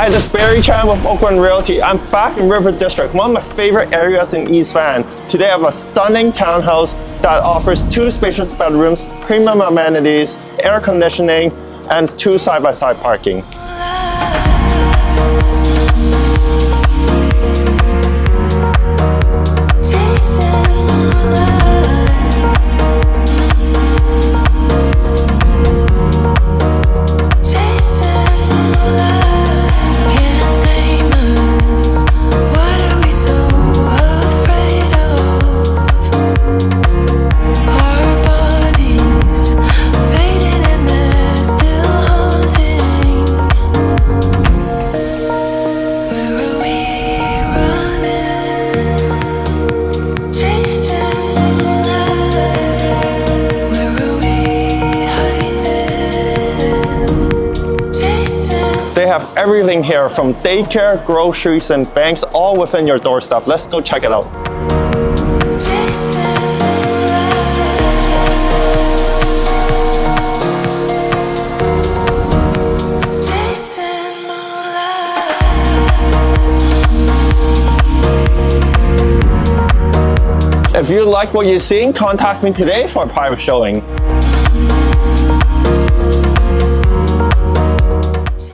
Hi, this is Barry Chan with Oakland Realty. I'm back in River District, one of my favorite areas in East Van. Today I have a stunning townhouse that offers 2 spacious bedrooms, premium amenities, air conditioning, and 2 side-by-side parking. They have everything here from daycare, groceries, and banks all within your doorstep. Let's go check it out. If you like what you're seeing, contact me today for a private showing.